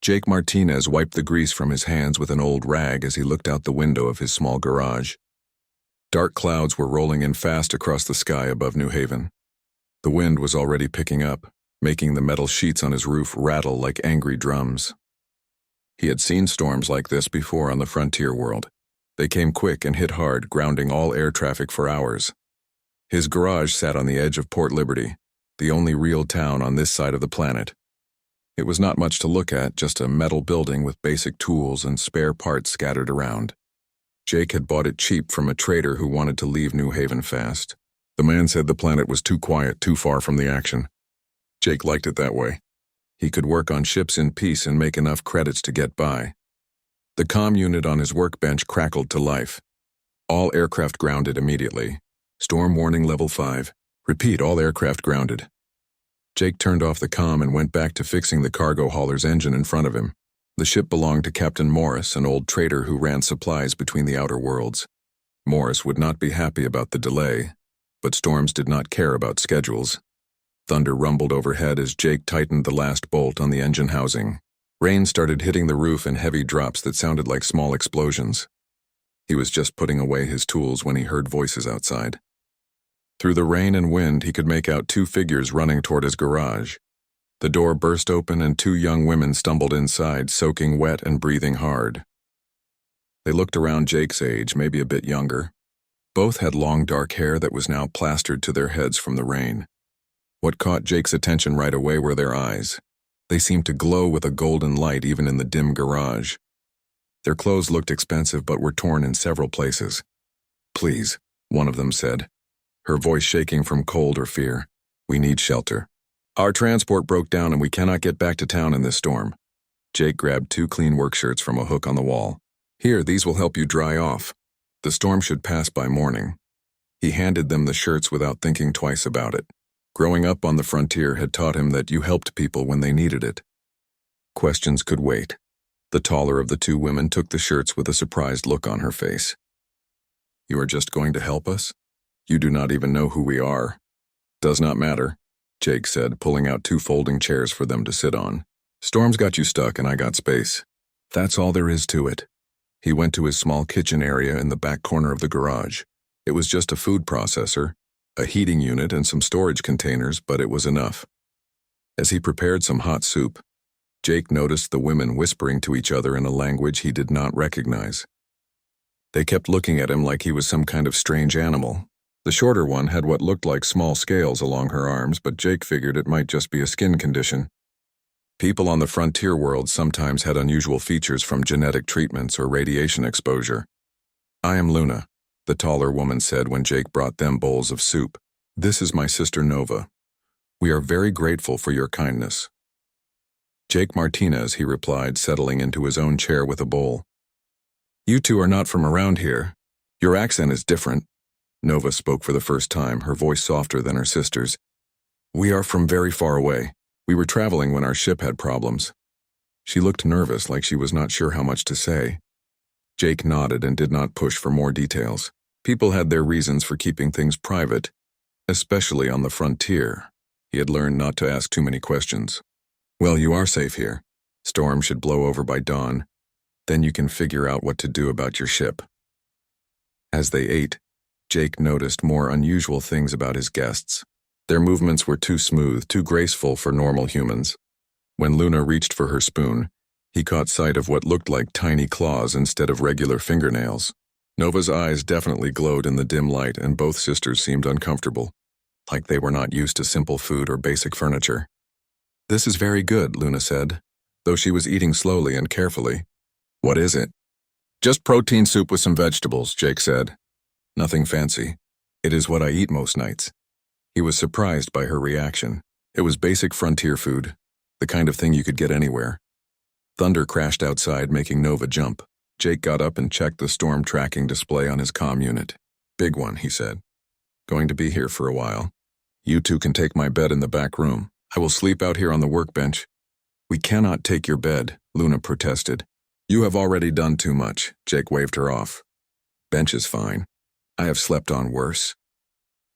Jake Martinez wiped the grease from his hands with an old rag as he looked out the window of his small garage. Dark clouds were rolling in fast across the sky above New Haven. The wind was already picking up, making the metal sheets on his roof rattle like angry drums. He had seen storms like this before on the frontier world. They came quick and hit hard, grounding all air traffic for hours. His garage sat on the edge of Port Liberty, the only real town on this side of the planet. It was not much to look at, just a metal building with basic tools and spare parts scattered around. Jake had bought it cheap from a trader who wanted to leave New Haven fast. The man said the planet was too quiet, too far from the action. Jake liked it that way. He could work on ships in peace and make enough credits to get by. The comm unit on his workbench crackled to life. All aircraft grounded immediately. Storm warning level 5. Repeat, all aircraft grounded. Jake turned off the comm and went back to fixing the cargo hauler's engine in front of him. The ship belonged to Captain Morris, an old trader who ran supplies between the outer worlds. Morris would not be happy about the delay, but storms did not care about schedules. Thunder rumbled overhead as Jake tightened the last bolt on the engine housing. Rain started hitting the roof in heavy drops that sounded like small explosions. He was just putting away his tools when he heard voices outside. Through the rain and wind, he could make out 2 figures running toward his garage. The door burst open and 2 young women stumbled inside, soaking wet and breathing hard. They looked around Jake's age, maybe a bit younger. Both had long dark hair that was now plastered to their heads from the rain. What caught Jake's attention right away were their eyes. They seemed to glow with a golden light even in the dim garage. Their clothes looked expensive but were torn in several places. "Please," one of them said, her voice shaking from cold or fear. "We need shelter. Our transport broke down and we cannot get back to town in this storm." Jake grabbed 2 clean work shirts from a hook on the wall. "Here, these will help you dry off. The storm should pass by morning." He handed them the shirts without thinking twice about it. Growing up on the frontier had taught him that you helped people when they needed it. Questions could wait. The taller of the 2 women took the shirts with a surprised look on her face. "You are just going to help us? You do not even know who we are." "Does not matter," Jake said, pulling out 2 folding chairs for them to sit on. "Storms got you stuck and I got space. That's all there is to it." He went to his small kitchen area in the back corner of the garage. It was just a food processor, a heating unit, and some storage containers, but it was enough. As he prepared some hot soup, Jake noticed the women whispering to each other in a language he did not recognize. They kept looking at him like he was some kind of strange animal. The shorter one had what looked like small scales along her arms, but Jake figured it might just be a skin condition. People on the frontier world sometimes had unusual features from genetic treatments or radiation exposure. "I am Luna," the taller woman said when Jake brought them bowls of soup. "This is my sister Nova. We are very grateful for your kindness." "Jake Martinez," he replied, settling into his own chair with a bowl. "You 2 are not from around here. Your accent is different." Nova spoke for the first time, her voice softer than her sister's. "We are from very far away. We were traveling when our ship had problems." She looked nervous, like she was not sure how much to say. Jake nodded and did not push for more details. People had their reasons for keeping things private, especially on the frontier. He had learned not to ask too many questions. "Well, you are safe here. Storm should blow over by dawn. Then you can figure out what to do about your ship." As they ate, Jake noticed more unusual things about his guests. Their movements were too smooth, too graceful for normal humans. When Luna reached for her spoon, he caught sight of what looked like tiny claws instead of regular fingernails. Nova's eyes definitely glowed in the dim light, and both sisters seemed uncomfortable, like they were not used to simple food or basic furniture. "This is very good," Luna said, though she was eating slowly and carefully. "What is it?" "Just protein soup with some vegetables," Jake said. "Nothing fancy. It is what I eat most nights." He was surprised by her reaction. It was basic frontier food, the kind of thing you could get anywhere. Thunder crashed outside, making Nova jump. Jake got up and checked the storm tracking display on his comm unit. "Big one," he said. "Going to be here for a while. You 2 can take my bed in the back room. I will sleep out here on the workbench." "We cannot take your bed," Luna protested. "You have already done too much," Jake waved her off. "Bench is fine. I have slept on worse."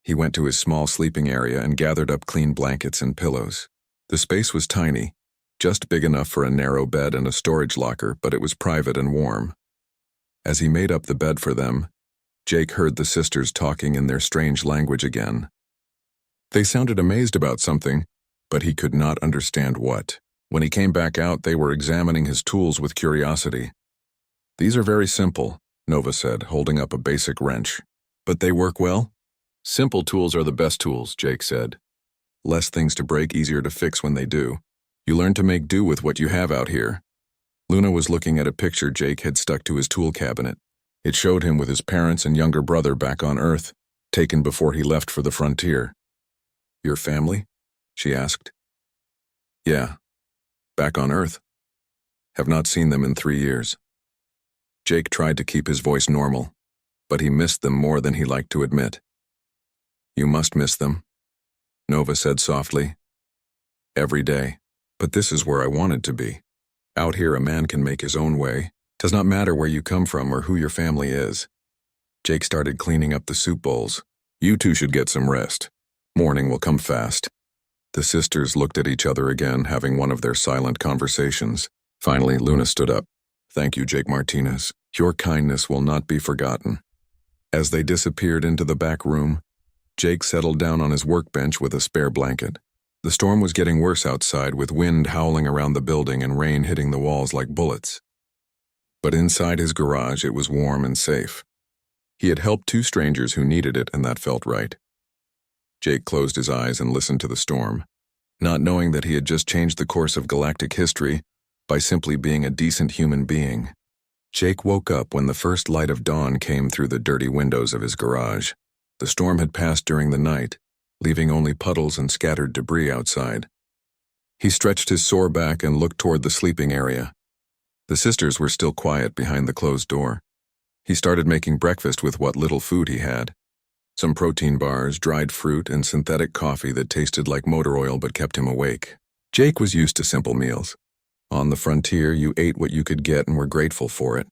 He went to his small sleeping area and gathered up clean blankets and pillows. The space was tiny, just big enough for a narrow bed and a storage locker, but it was private and warm. As he made up the bed for them, Jake heard the sisters talking in their strange language again. They sounded amazed about something, but he could not understand what. When he came back out, they were examining his tools with curiosity. "These are very simple," Nova said, holding up a basic wrench. "But they work well?" "Simple tools are the best tools," Jake said. "Less things to break, easier to fix when they do. You learn to make do with what you have out here." Luna was looking at a picture Jake had stuck to his tool cabinet. It showed him with his parents and younger brother back on Earth, taken before he left for the frontier. "Your family?" she asked. "Yeah. Back on Earth. Have not seen them in 3 years." Jake tried to keep his voice normal, but he missed them more than he liked to admit. "You must miss them," Nova said softly. "Every day. But this is where I wanted to be. Out here a man can make his own way. Does not matter where you come from or who your family is." Jake started cleaning up the soup bowls. "You two should get some rest. Morning will come fast." The sisters looked at each other again, having one of their silent conversations. Finally, Luna stood up. "Thank you, Jake Martinez. Your kindness will not be forgotten." As they disappeared into the back room, Jake settled down on his workbench with a spare blanket. The storm was getting worse outside, with wind howling around the building and rain hitting the walls like bullets. But inside his garage, it was warm and safe. He had helped 2 strangers who needed it, and that felt right. Jake closed his eyes and listened to the storm, not knowing that he had just changed the course of galactic history by simply being a decent human being. Jake woke up when the first light of dawn came through the dirty windows of his garage. The storm had passed during the night, leaving only puddles and scattered debris outside. He stretched his sore back and looked toward the sleeping area. The sisters were still quiet behind the closed door. He started making breakfast with what little food he had. Some protein bars, dried fruit, and synthetic coffee that tasted like motor oil but kept him awake. Jake was used to simple meals. On the frontier, you ate what you could get and were grateful for it.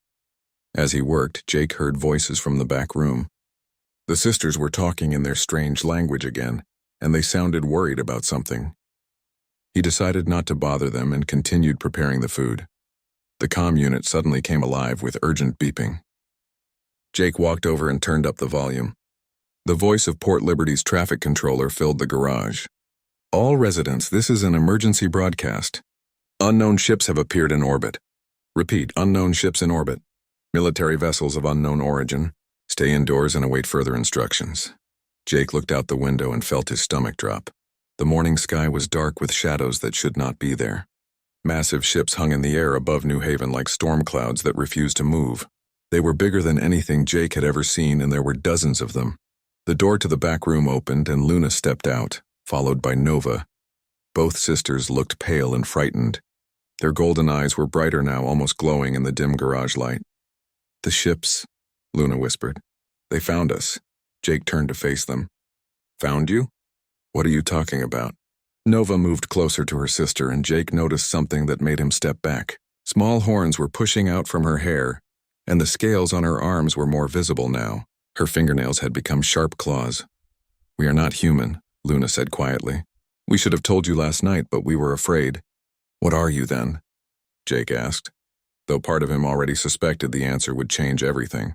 As he worked, Jake heard voices from the back room. The sisters were talking in their strange language again, and they sounded worried about something. He decided not to bother them and continued preparing the food. The comm unit suddenly came alive with urgent beeping. Jake walked over and turned up the volume. The voice of Port Liberty's traffic controller filled the garage. "All residents, this is an emergency broadcast. Unknown ships have appeared in orbit. Repeat, unknown ships in orbit. Military vessels of unknown origin. Stay indoors and await further instructions." Jake looked out the window and felt his stomach drop. The morning sky was dark with shadows that should not be there. Massive ships hung in the air above New Haven like storm clouds that refused to move. They were bigger than anything Jake had ever seen, and there were dozens of them. The door to the back room opened and Luna stepped out, followed by Nova. Both sisters looked pale and frightened. Their golden eyes were brighter now, almost glowing in the dim garage light. "The ships," Luna whispered. "They found us." Jake turned to face them. "Found you? What are you talking about?" Nova moved closer to her sister, and Jake noticed something that made him step back. Small horns were pushing out from her hair, and the scales on her arms were more visible now. Her fingernails had become sharp claws. "We are not human," Luna said quietly. "We should have told you last night, but we were afraid." "What are you then?" Jake asked, though part of him already suspected the answer would change everything.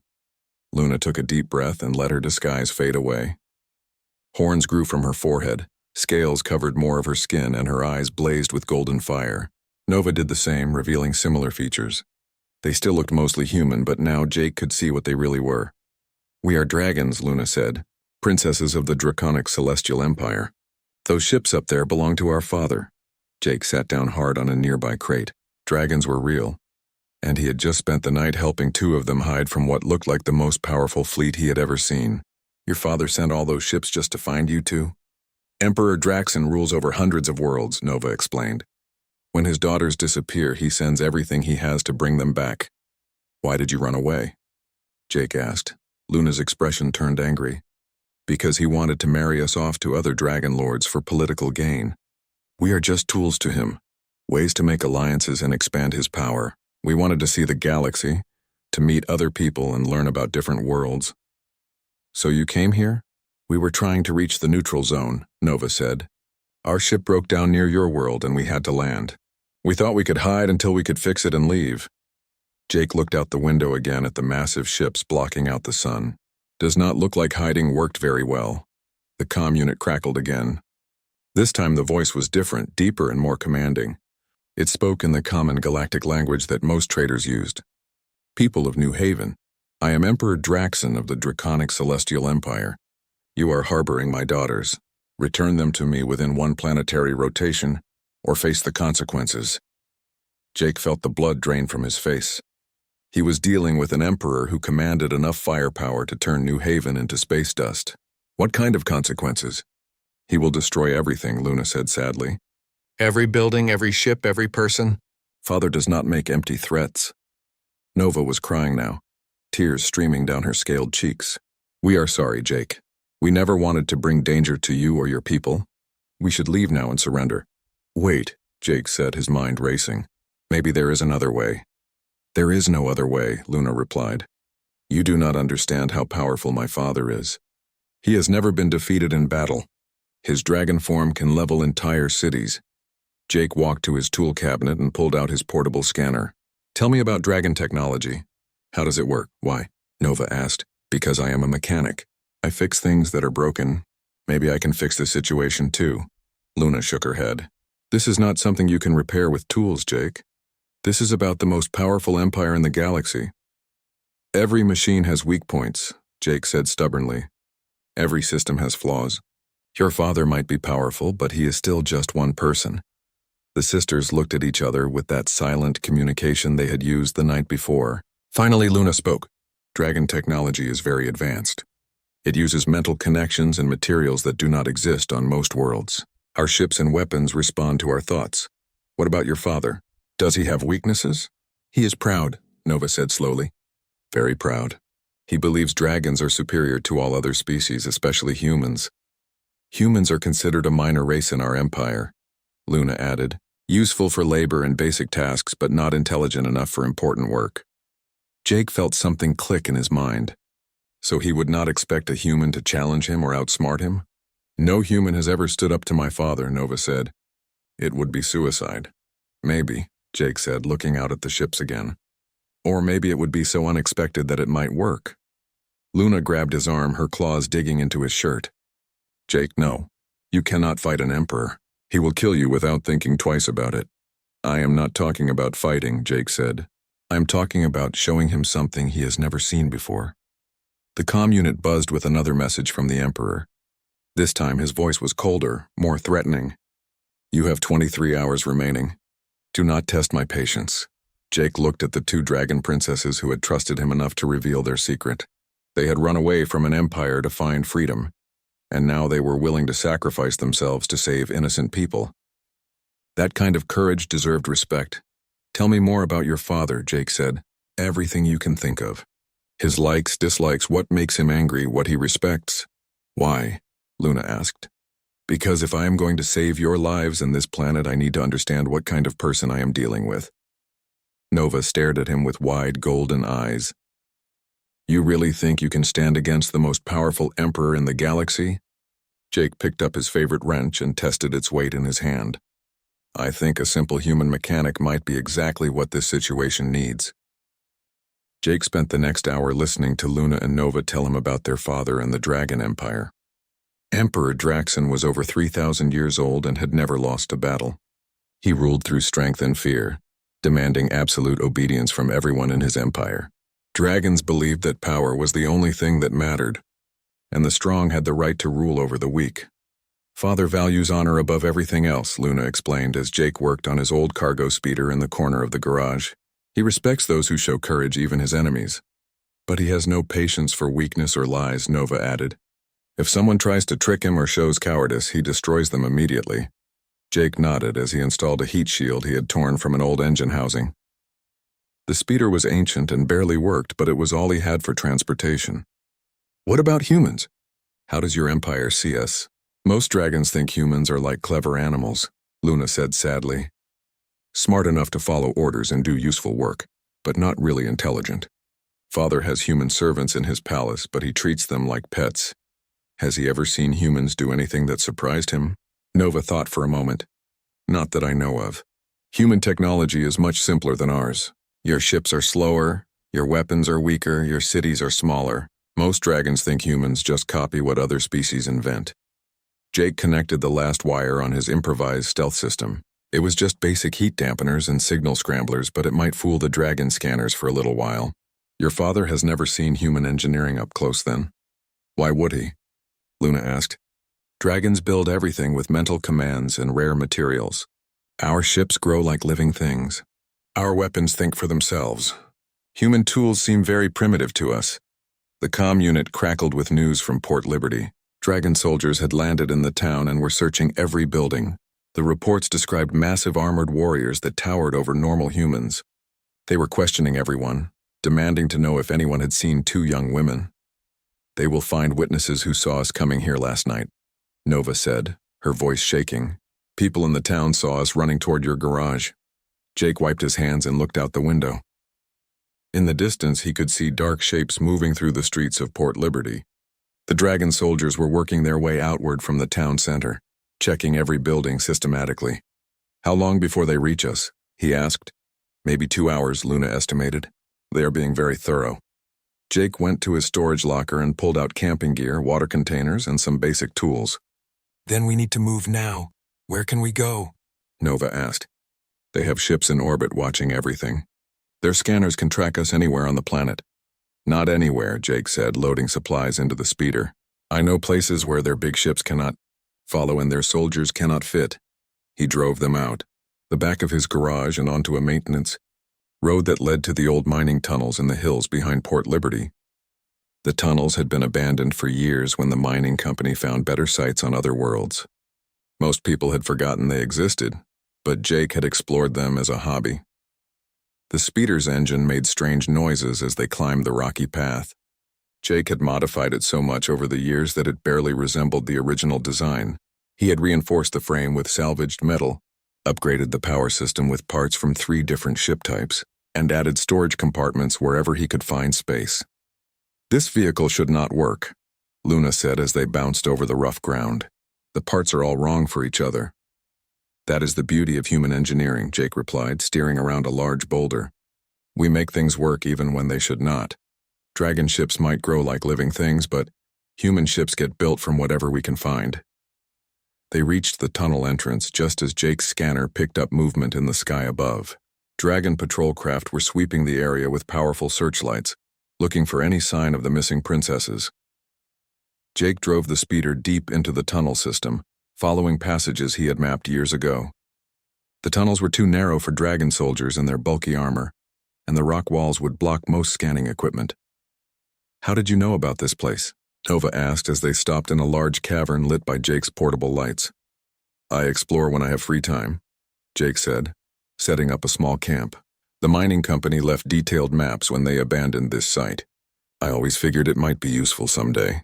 Luna took a deep breath and let her disguise fade away. Horns grew from her forehead, scales covered more of her skin, and her eyes blazed with golden fire. Nova did the same, revealing similar features. They still looked mostly human, but now Jake could see what they really were. "We are dragons," Luna said, "princesses of the draconic celestial empire. Those ships up there belong to our father." Jake sat down hard on a nearby crate. Dragons were real, and he had just spent the night helping 2 of them hide from what looked like the most powerful fleet he had ever seen. "Your father sent all those ships just to find you two?" "Emperor Draxon rules over hundreds of worlds," Nova explained. "When his daughters disappear, he sends everything he has to bring them back." "Why did you run away?" Jake asked. Luna's expression turned angry. "Because he wanted to marry us off to other dragon lords for political gain. We are just tools to him, ways to make alliances and expand his power. We wanted to see the galaxy, to meet other people and learn about different worlds." "So you came here?" "We were trying to reach the neutral zone," Nova said. "Our ship broke down near your world and we had to land. We thought we could hide until we could fix it and leave. Jake looked out the window again at the massive ships blocking out the sun. Does not look like hiding worked very well. The comm unit crackled again. This time the voice was different, deeper and more commanding. It spoke in the common galactic language that most traders used. People of New Haven, I am Emperor Draxon of the Draconic Celestial Empire. You are harboring my daughters. Return them to me within one planetary rotation, or face the consequences. Jake felt the blood drain from his face. He was dealing with an emperor who commanded enough firepower to turn New Haven into space dust. What kind of consequences? He will destroy everything, Luna said sadly. Every building, every ship, every person. Father does not make empty threats. Nova was crying now, tears streaming down her scaled cheeks. We are sorry, Jake. We never wanted to bring danger to you or your people. We should leave now and surrender. Wait, Jake said, his mind racing. Maybe there is another way. There is no other way, Luna replied. You do not understand how powerful my father is. He has never been defeated in battle. His dragon form can level entire cities. Jake walked to his tool cabinet and pulled out his portable scanner. Tell me about dragon technology. How does it work? Why? Nova asked. Because I am a mechanic. I fix things that are broken. Maybe I can fix the situation too. Luna shook her head. This is not something you can repair with tools, Jake. This is about the most powerful empire in the galaxy. Every machine has weak points, Jake said stubbornly. Every system has flaws. Your father might be powerful, but he is still just one person. The sisters looked at each other with that silent communication they had used the night before. Finally, Luna spoke. Dragon technology is very advanced. It uses mental connections and materials that do not exist on most worlds. Our ships and weapons respond to our thoughts. What about your father? Does he have weaknesses? He is proud, Nova said slowly. Very proud. He believes dragons are superior to all other species, especially humans. Humans are considered a minor race in our empire, Luna added. Useful for labor and basic tasks, but not intelligent enough for important work. Jake felt something click in his mind. So he would not expect a human to challenge him or outsmart him? No human has ever stood up to my father, Nova said. It would be suicide. Maybe, Jake said, looking out at the ships again. Or maybe it would be so unexpected that it might work. Luna grabbed his arm, her claws digging into his shirt. Jake, no. You cannot fight an emperor. He will kill you without thinking twice about it. I am not talking about fighting, Jake said. I am talking about showing him something he has never seen before. The comm unit buzzed with another message from the Emperor. This time his voice was colder, more threatening. You have 23 hours remaining. Do not test my patience. Jake looked at the two dragon princesses who had trusted him enough to reveal their secret. They had run away from an empire to find freedom, and now they were willing to sacrifice themselves to save innocent people. That kind of courage deserved respect. Tell me more about your father, Jake said. Everything you can think of. His likes, dislikes, what makes him angry, what he respects. Why? Luna asked. Because if I am going to save your lives and this planet, I need to understand what kind of person I am dealing with. Nova stared at him with wide golden eyes. You really think you can stand against the most powerful emperor in the galaxy? Jake picked up his favorite wrench and tested its weight in his hand. I think a simple human mechanic might be exactly what this situation needs. Jake spent the next hour listening to Luna and Nova tell him about their father and the Dragon Empire. Emperor Draxon was over 3,000 years old and had never lost a battle. He ruled through strength and fear, demanding absolute obedience from everyone in his empire. Dragons believed that power was the only thing that mattered, and the strong had the right to rule over the weak. Father values honor above everything else, Luna explained as Jake worked on his old cargo speeder in the corner of the garage. He respects those who show courage, even his enemies. But he has no patience for weakness or lies, Nova added. If someone tries to trick him or shows cowardice, he destroys them immediately. Jake nodded as he installed a heat shield he had torn from an old engine housing. The speeder was ancient and barely worked, but it was all he had for transportation. What about humans? How does your empire see us? Most dragons think humans are like clever animals, Luna said sadly. Smart enough to follow orders and do useful work, but not really intelligent. Father has human servants in his palace, but he treats them like pets. Has he ever seen humans do anything that surprised him? Nova thought for a moment. Not that I know of. Human technology is much simpler than ours. Your ships are slower, your weapons are weaker, your cities are smaller. Most dragons think humans just copy what other species invent. Jake connected the last wire on his improvised stealth system. It was just basic heat dampeners and signal scramblers, but it might fool the dragon scanners for a little while. Your father has never seen human engineering up close then. Why would he? Luna asked. Dragons build everything with mental commands and rare materials. Our ships grow like living things. Our weapons think for themselves. Human tools seem very primitive to us. The comm unit crackled with news from Port Liberty. Dragon soldiers had landed in the town and were searching every building. The reports described massive armored warriors that towered over normal humans. They were questioning everyone, demanding to know if anyone had seen two young women. They will find witnesses who saw us coming here last night, Nova said, her voice shaking. People in the town saw us running toward your garage. Jake wiped his hands and looked out the window. In the distance, he could see dark shapes moving through the streets of Port Liberty. The dragon soldiers were working their way outward from the town center, checking every building systematically. How long before they reach us? He asked. Maybe 2 hours, Luna estimated. They are being very thorough. Jake went to his storage locker and pulled out camping gear, water containers, and some basic tools. Then we need to move now. Where can we go? Nova asked. They have ships in orbit watching everything. Their scanners can track us anywhere on the planet. Not anywhere, Jake said, loading supplies into the speeder. I know places where their big ships cannot follow and their soldiers cannot fit. He drove them out, the back of his garage and onto a maintenance road that led to the old mining tunnels in the hills behind Port Liberty. The tunnels had been abandoned for years when the mining company found better sites on other worlds. Most people had forgotten they existed, but Jake had explored them as a hobby. The speeder's engine made strange noises as they climbed the rocky path. Jake had modified it so much over the years that it barely resembled the original design. He had reinforced the frame with salvaged metal, upgraded the power system with parts from 3 different ship types, and added storage compartments wherever he could find space. This vehicle should not work, Luna said as they bounced over the rough ground. The parts are all wrong for each other. That is the beauty of human engineering, Jake replied, steering around a large boulder. We make things work even when they should not. Dragon ships might grow like living things, but human ships get built from whatever we can find. They reached the tunnel entrance just as Jake's scanner picked up movement in the sky above. Dragon patrol craft were sweeping the area with powerful searchlights, looking for any sign of the missing princesses. Jake drove the speeder deep into the tunnel system, following passages he had mapped years ago. The tunnels were too narrow for dragon soldiers and their bulky armor, and the rock walls would block most scanning equipment. How did you know about this place? Nova asked as they stopped in a large cavern lit by Jake's portable lights. I explore when I have free time, Jake said, setting up a small camp. The mining company left detailed maps when they abandoned this site. I always figured it might be useful someday.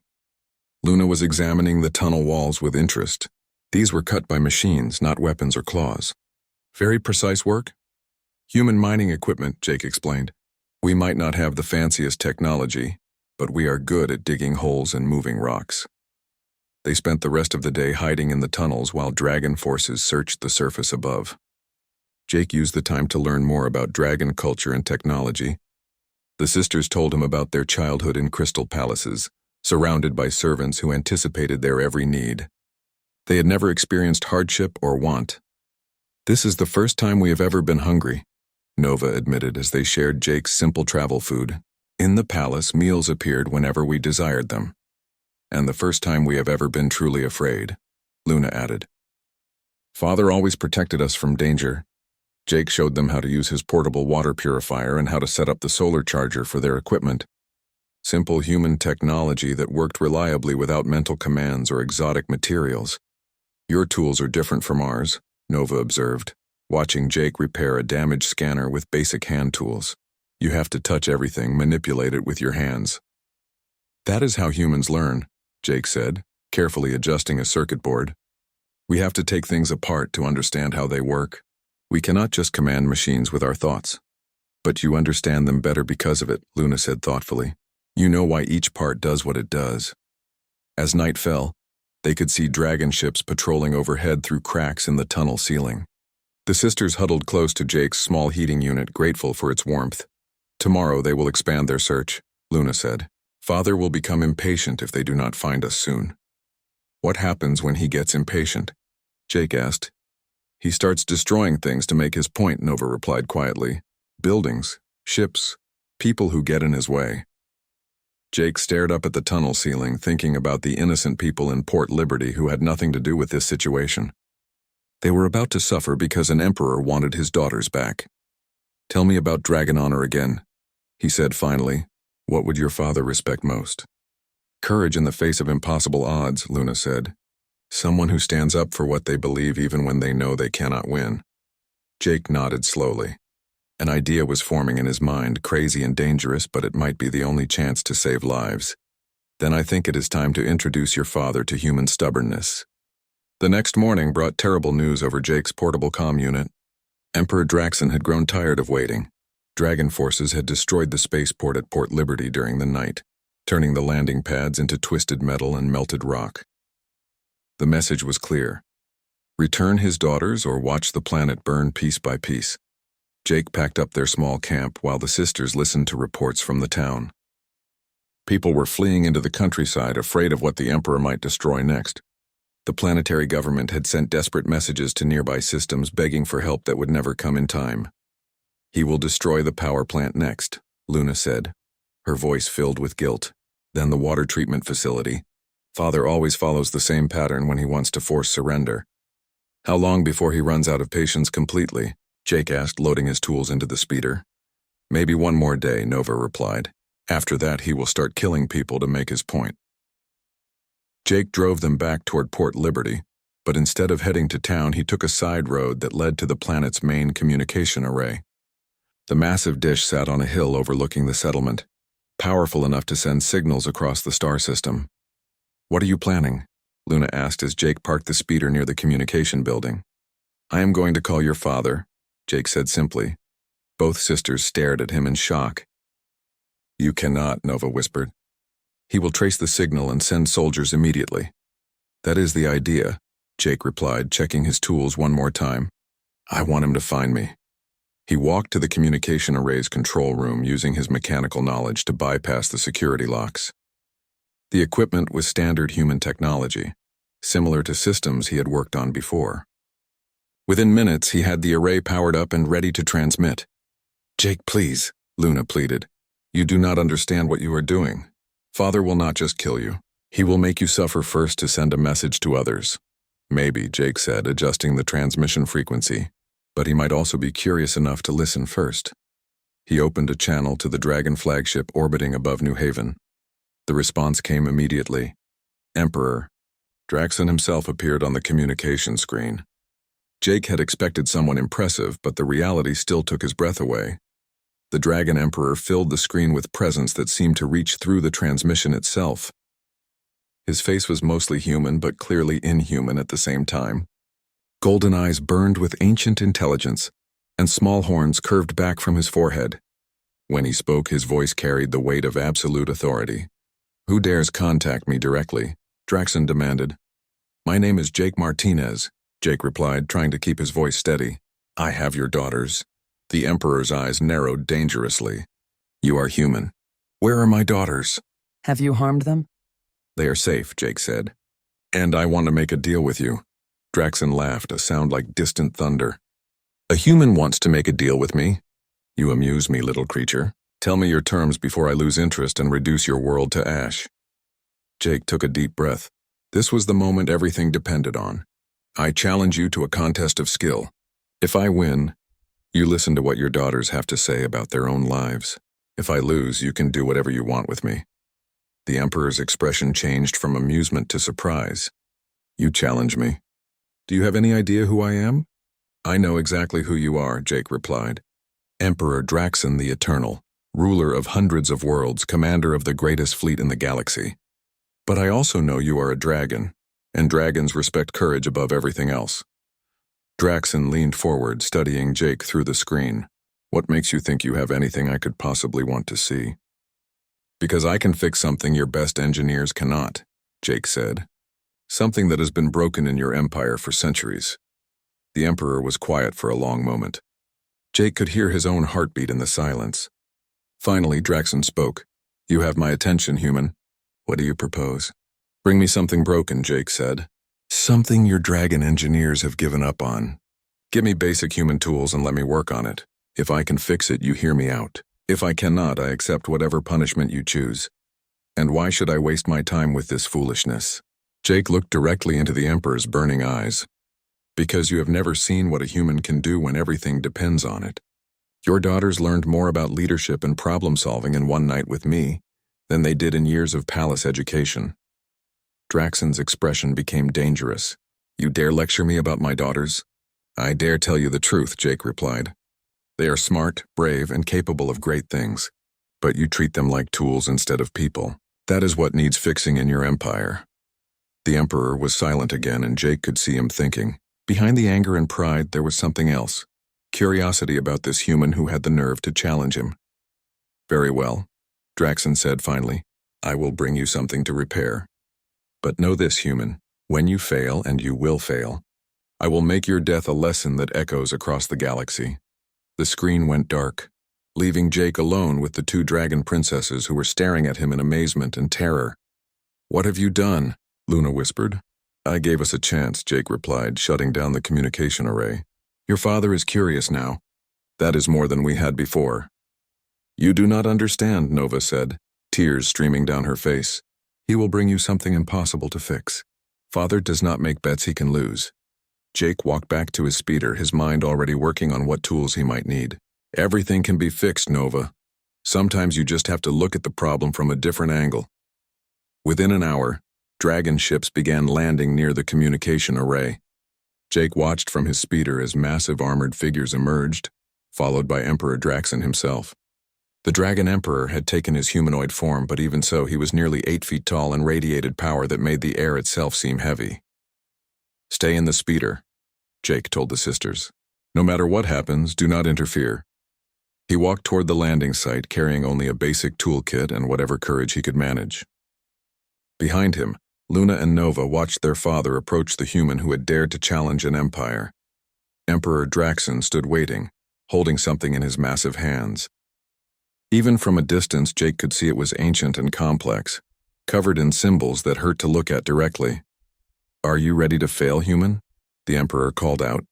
Luna was examining the tunnel walls with interest. These were cut by machines, not weapons or claws. Very precise work? Human mining equipment, Jake explained. We might not have the fanciest technology, but we are good at digging holes and moving rocks. They spent the rest of the day hiding in the tunnels while dragon forces searched the surface above. Jake used the time to learn more about dragon culture and technology. The sisters told him about their childhood in crystal palaces, surrounded by servants who anticipated their every need. They had never experienced hardship or want. This is the first time we have ever been hungry, Nova admitted as they shared Jake's simple travel food. In the palace, meals appeared whenever we desired them. And the first time we have ever been truly afraid, Luna added. Father always protected us from danger. Jake showed them how to use his portable water purifier and how to set up the solar charger for their equipment. Simple human technology that worked reliably without mental commands or exotic materials. Your tools are different from ours, Nova observed, watching Jake repair a damaged scanner with basic hand tools. You have to touch everything, manipulate it with your hands. That is how humans learn, Jake said, carefully adjusting a circuit board. We have to take things apart to understand how they work. We cannot just command machines with our thoughts. But you understand them better because of it, Luna said thoughtfully. You know why each part does what it does. As night fell, they could see dragon ships patrolling overhead through cracks in the tunnel ceiling. The sisters huddled close to Jake's small heating unit, grateful for its warmth. Tomorrow they will expand their search, Luna said. Father will become impatient if they do not find us soon. What happens when he gets impatient? Jake asked. He starts destroying things to make his point, Nova replied quietly. Buildings, ships, people who get in his way. Jake stared up at the tunnel ceiling, thinking about the innocent people in Port Liberty who had nothing to do with this situation. They were about to suffer because an emperor wanted his daughters back. Tell me about Dragon Honor again, he said finally. What would your father respect most? Courage in the face of impossible odds, Luna said. Someone who stands up for what they believe even when they know they cannot win. Jake nodded slowly. An idea was forming in his mind, crazy and dangerous, but it might be the only chance to save lives. Then I think it is time to introduce your father to human stubbornness. The next morning brought terrible news over Jake's portable comm unit. Emperor Draxon had grown tired of waiting. Dragon forces had destroyed the spaceport at Port Liberty during the night, turning the landing pads into twisted metal and melted rock. The message was clear. Return his daughters or watch the planet burn piece by piece. Jake packed up their small camp while the sisters listened to reports from the town. People were fleeing into the countryside, afraid of what the Emperor might destroy next. The planetary government had sent desperate messages to nearby systems begging for help that would never come in time. He will destroy the power plant next, Luna said, her voice filled with guilt. Then the water treatment facility. Father always follows the same pattern when he wants to force surrender. How long before he runs out of patience completely? Jake asked, loading his tools into the speeder. Maybe one more day, Nova replied. After that, he will start killing people to make his point. Jake drove them back toward Port Liberty, but instead of heading to town, he took a side road that led to the planet's main communication array. The massive dish sat on a hill overlooking the settlement, powerful enough to send signals across the star system. What are you planning? Luna asked as Jake parked the speeder near the communication building. I am going to call your father, Jake said simply. Both sisters stared at him in shock. You cannot, Nova whispered. He will trace the signal and send soldiers immediately. That is the idea, Jake replied, checking his tools one more time. I want him to find me. He walked to the communication array's control room using his mechanical knowledge to bypass the security locks. The equipment was standard human technology, similar to systems he had worked on before. Within minutes, he had the array powered up and ready to transmit. Jake, please, Luna pleaded. You do not understand what you are doing. Father will not just kill you. He will make you suffer first to send a message to others. Maybe, Jake said, adjusting the transmission frequency. But he might also be curious enough to listen first. He opened a channel to the Dragon flagship orbiting above New Haven. The response came immediately. Emperor. Draxon himself appeared on the communication screen. Jake had expected someone impressive, but the reality still took his breath away. The Dragon Emperor filled the screen with presence that seemed to reach through the transmission itself. His face was mostly human, but clearly inhuman at the same time. Golden eyes burned with ancient intelligence, and small horns curved back from his forehead. When he spoke, his voice carried the weight of absolute authority. Who dares contact me directly? Draxon demanded. My name is Jake Martinez, Jake replied, trying to keep his voice steady. I have your daughters. The Emperor's eyes narrowed dangerously. You are human. Where are my daughters? Have you harmed them? They are safe, Jake said. And I want to make a deal with you. Draxon laughed, a sound like distant thunder. A human wants to make a deal with me. You amuse me, little creature. Tell me your terms before I lose interest and reduce your world to ash. Jake took a deep breath. This was the moment everything depended on. I challenge you to a contest of skill. If I win, you listen to what your daughters have to say about their own lives. If I lose, you can do whatever you want with me. The Emperor's expression changed from amusement to surprise. You challenge me. Do you have any idea who I am? I know exactly who you are, Jake replied. Emperor Draxon the Eternal, ruler of hundreds of worlds, commander of the greatest fleet in the galaxy. But I also know you are a dragon, and dragons respect courage above everything else. Draxon leaned forward, studying Jake through the screen. What makes you think you have anything I could possibly want to see? Because I can fix something your best engineers cannot, Jake said. Something that has been broken in your empire for centuries. The Emperor was quiet for a long moment. Jake could hear his own heartbeat in the silence. Finally, Draxon spoke. "You have my attention, human. What do you propose?" "Bring me something broken," Jake said. "Something your dragon engineers have given up on. Give me basic human tools and let me work on it. If I can fix it, you hear me out. If I cannot, I accept whatever punishment you choose. And why should I waste my time with this foolishness?" Jake looked directly into the Emperor's burning eyes. "Because you have never seen what a human can do when everything depends on it. Your daughters learned more about leadership and problem-solving in one night with me than they did in years of palace education." Draxon's expression became dangerous. "You dare lecture me about my daughters?" "I dare tell you the truth," Jake replied. "They are smart, brave, and capable of great things, but you treat them like tools instead of people. That is what needs fixing in your empire." The Emperor was silent again, and Jake could see him thinking. Behind the anger and pride, there was something else. Curiosity about this human who had the nerve to challenge him. "Very well," Draxon said finally. "I will bring you something to repair. But know this, human. When you fail, and you will fail, I will make your death a lesson that echoes across the galaxy." The screen went dark, leaving Jake alone with the two dragon princesses who were staring at him in amazement and terror. "What have you done?" Luna whispered. "I gave us a chance," Jake replied, shutting down the communication array. "Your father is curious now. That is more than we had before." "You do not understand," Nova said, tears streaming down her face. "He will bring you something impossible to fix. Father does not make bets he can lose." Jake walked back to his speeder, his mind already working on what tools he might need. "Everything can be fixed, Nova. Sometimes you just have to look at the problem from a different angle." Within an hour, dragon ships began landing near the communication array. Jake watched from his speeder as massive armored figures emerged, followed by Emperor Draxon himself. The Dragon Emperor had taken his humanoid form, but even so, he was nearly 8 feet tall and radiated power that made the air itself seem heavy. "Stay in the speeder," Jake told the sisters. "No matter what happens, do not interfere." He walked toward the landing site, carrying only a basic toolkit and whatever courage he could manage. Behind him, Luna and Nova watched their father approach the human who had dared to challenge an empire. Emperor Draxon stood waiting, holding something in his massive hands. Even from a distance, Jake could see it was ancient and complex, covered in symbols that hurt to look at directly. "Are you ready to fail, human?" the Emperor called out.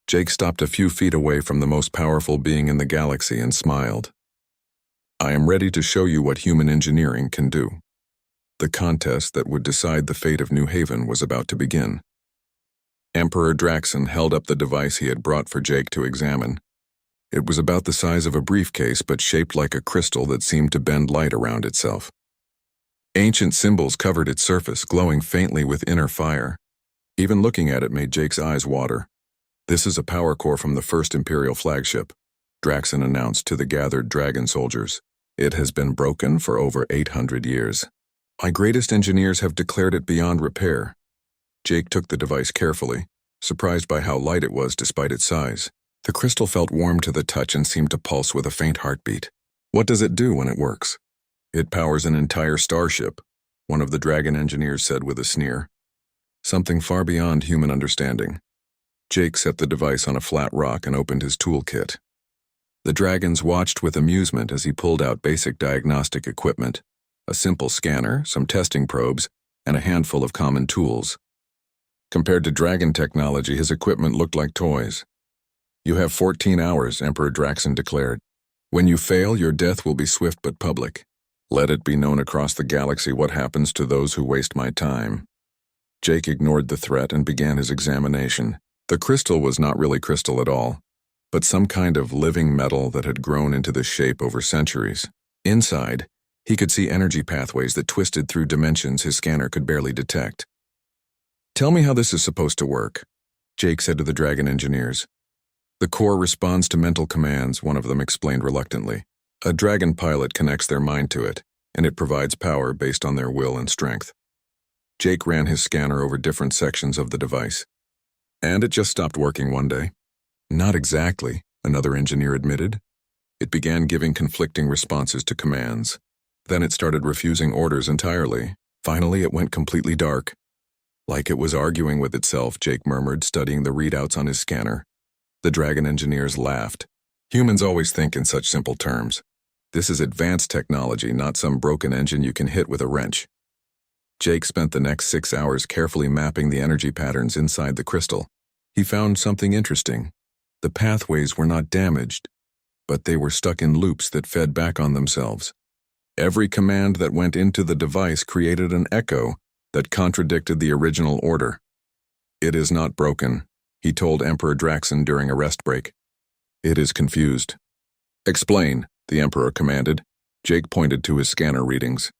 Jake stopped a few feet away from the most powerful being in the galaxy and smiled. "I am ready to show you what human engineering can do." The contest that would decide the fate of New Haven was about to begin. Emperor Draxon held up the device he had brought for Jake to examine. It was about the size of a briefcase, but shaped like a crystal that seemed to bend light around itself. Ancient symbols covered its surface, glowing faintly with inner fire. Even looking at it made Jake's eyes water. "This is a power core from the first Imperial flagship," Draxon announced to the gathered dragon soldiers. "It has been broken for over 800 years. My greatest engineers have declared it beyond repair." Jake took the device carefully, surprised by how light it was despite its size. The crystal felt warm to the touch and seemed to pulse with a faint heartbeat. "What does it do when it works?" "It powers an entire starship," one of the dragon engineers said with a sneer. "Something far beyond human understanding." Jake set the device on a flat rock and opened his toolkit. The dragons watched with amusement as he pulled out basic diagnostic equipment, a simple scanner, some testing probes, and a handful of common tools. Compared to dragon technology, his equipment looked like toys. "You have 14 hours, Emperor Draxon declared. "When you fail, your death will be swift but public. Let it be known across the galaxy what happens to those who waste my time." Jake ignored the threat and began his examination. The crystal was not really crystal at all, but some kind of living metal that had grown into this shape over centuries. Inside, he could see energy pathways that twisted through dimensions his scanner could barely detect. "Tell me how this is supposed to work," Jake said to the dragon engineers. "The core responds to mental commands," one of them explained reluctantly. "A dragon pilot connects their mind to it, and it provides power based on their will and strength." Jake ran his scanner over different sections of the device. "And it just stopped working one day." "Not exactly," another engineer admitted. "It began giving conflicting responses to commands. Then it started refusing orders entirely. Finally, it went completely dark. Like it was arguing with itself, Jake murmured, studying the readouts on his scanner. The dragon engineers laughed. Humans always think in such simple terms. This is advanced technology, not some broken engine you can hit with a wrench. Jake spent the next 6 hours carefully mapping the energy patterns inside the crystal. He found something interesting. The pathways were not damaged, but they were stuck in loops that fed back on themselves. Every command that went into the device created an echo that contradicted the original order. "It is not broken," he told Emperor Draxon during a rest break. "It is confused." "Explain," the Emperor commanded. Jake pointed to his scanner readings.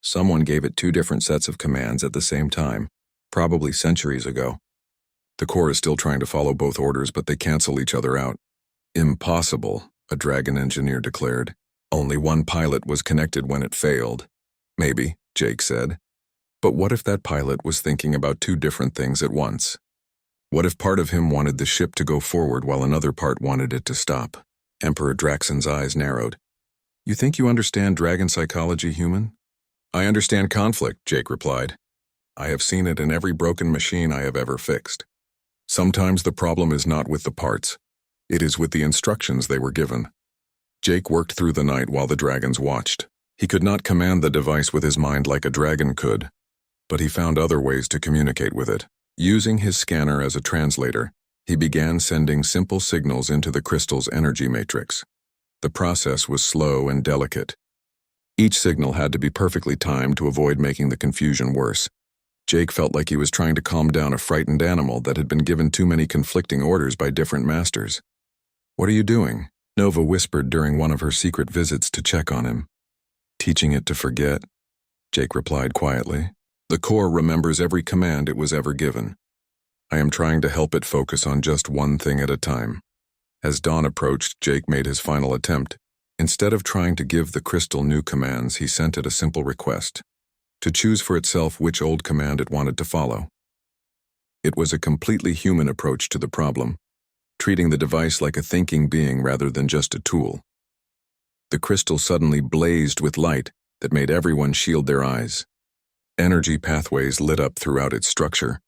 Someone gave it 2 different sets of commands at the same time, probably centuries ago. The core is still trying to follow both orders, but they cancel each other out. "Impossible," a dragon engineer declared. "Only one pilot was connected when it failed." "Maybe," Jake said. But what if that pilot was thinking about 2 different things at once? What if part of him wanted the ship to go forward while another part wanted it to stop? Emperor Draxon's eyes narrowed. "You think you understand dragon psychology, human?" "I understand conflict," Jake replied. "I have seen it in every broken machine I have ever fixed. Sometimes the problem is not with the parts. It is with the instructions they were given." Jake worked through the night while the dragons watched. He could not command the device with his mind like a dragon could, but he found other ways to communicate with it. Using his scanner as a translator, he began sending simple signals into the crystal's energy matrix. The process was slow and delicate. Each signal had to be perfectly timed to avoid making the confusion worse. Jake felt like he was trying to calm down a frightened animal that had been given too many conflicting orders by different masters. "What are you doing?" Nova whispered during one of her secret visits to check on him. "Teaching it to forget," Jake replied quietly. "The core remembers every command it was ever given. I am trying to help it focus on just one thing at a time." As dawn approached, Jake made his final attempt. Instead of trying to give the crystal new commands, he sent it a simple request: to choose for itself which old command it wanted to follow. It was a completely human approach to the problem, treating the device like a thinking being rather than just a tool. The crystal suddenly blazed with light that made everyone shield their eyes. Energy pathways lit up throughout its structure,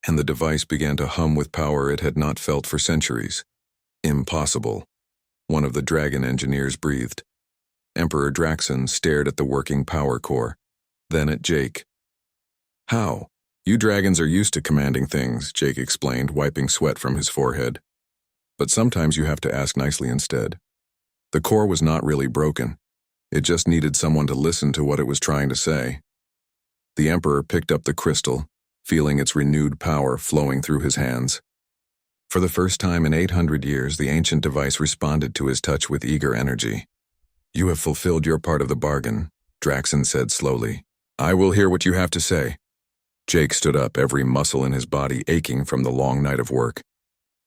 and the device began to hum with power it had not felt for centuries. "Impossible," one of the dragon engineers breathed. Emperor Draxon stared at the working power core, then at Jake. "How? You dragons are used to commanding things," Jake explained, wiping sweat from his forehead. "But sometimes you have to ask nicely instead." The core was not really broken. It just needed someone to listen to what it was trying to say. The Emperor picked up the crystal, feeling its renewed power flowing through his hands. For the first time in 800 years, the ancient device responded to his touch with eager energy. "You have fulfilled your part of the bargain," Draxon said slowly. "I will hear what you have to say." Jake stood up, every muscle in his body aching from the long night of work.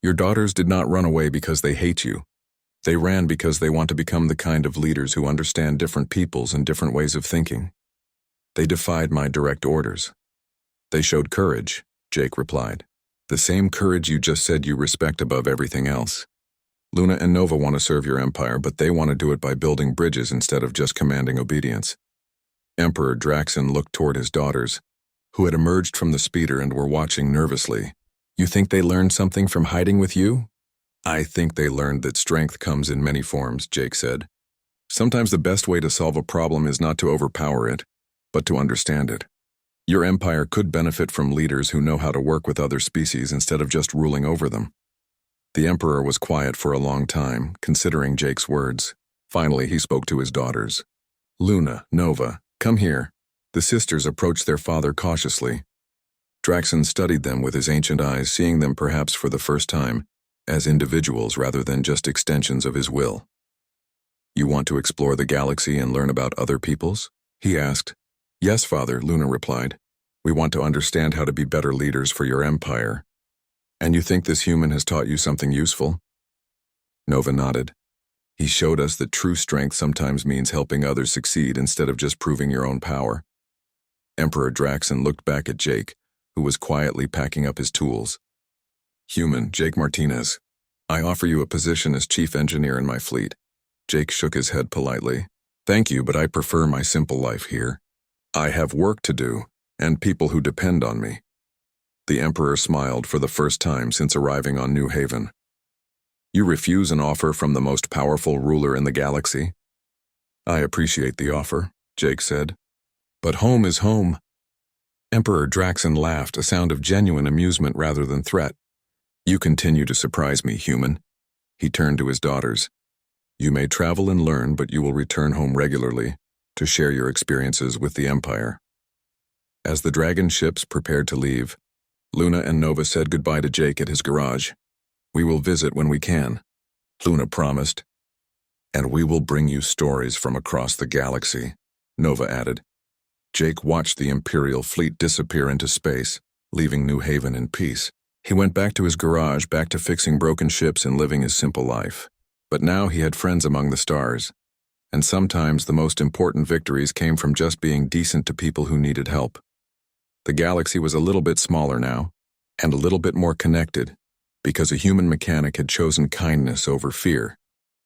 "Your daughters did not run away because they hate you. They ran because they want to become the kind of leaders who understand different peoples and different ways of thinking. They defied my direct orders." "They showed courage," Jake replied. "The same courage you just said you respect above everything else. Luna and Nova want to serve your empire, but they want to do it by building bridges instead of just commanding obedience." Emperor Draxon looked toward his daughters, who had emerged from the speeder and were watching nervously. "You think they learned something from hiding with you?" "I think they learned that strength comes in many forms," Jake said. "Sometimes the best way to solve a problem is not to overpower it, but to understand it. Your empire could benefit from leaders who know how to work with other species instead of just ruling over them." The Emperor was quiet for a long time, considering Jake's words. Finally, he spoke to his daughters. "Luna, Nova, come here." The sisters approached their father cautiously. Draxon studied them with his ancient eyes, seeing them perhaps for the first time as individuals rather than just extensions of his will. "You want to explore the galaxy and learn about other peoples?" he asked. "Yes, father," Luna replied. "We want to understand how to be better leaders for your empire." "And you think this human has taught you something useful?" Nova nodded. "He showed us that true strength sometimes means helping others succeed instead of just proving your own power." Emperor Draxon looked back at Jake, who was quietly packing up his tools. "Human, Jake Martinez. I offer you a position as chief engineer in my fleet." Jake shook his head politely. "Thank you, but I prefer my simple life here. I have work to do, and people who depend on me." The Emperor smiled for the first time since arriving on New Haven. You refuse an offer from the most powerful ruler in the galaxy? I appreciate the offer, Jake said. But home is home. Emperor Draxon laughed, a sound of genuine amusement rather than threat. You continue to surprise me, human. He turned to his daughters. You may travel and learn, but you will return home regularly to share your experiences with the Empire. As the dragon ships prepared to leave, Luna and Nova said goodbye to Jake at his garage. We will visit when we can, Luna promised. And we will bring you stories from across the galaxy, Nova added. Jake watched the Imperial fleet disappear into space, leaving New Haven in peace. He went back to his garage, back to fixing broken ships and living his simple life. But now he had friends among the stars. And sometimes the most important victories came from just being decent to people who needed help. The galaxy was a little bit smaller now, and a little bit more connected, because a human mechanic had chosen kindness over fear.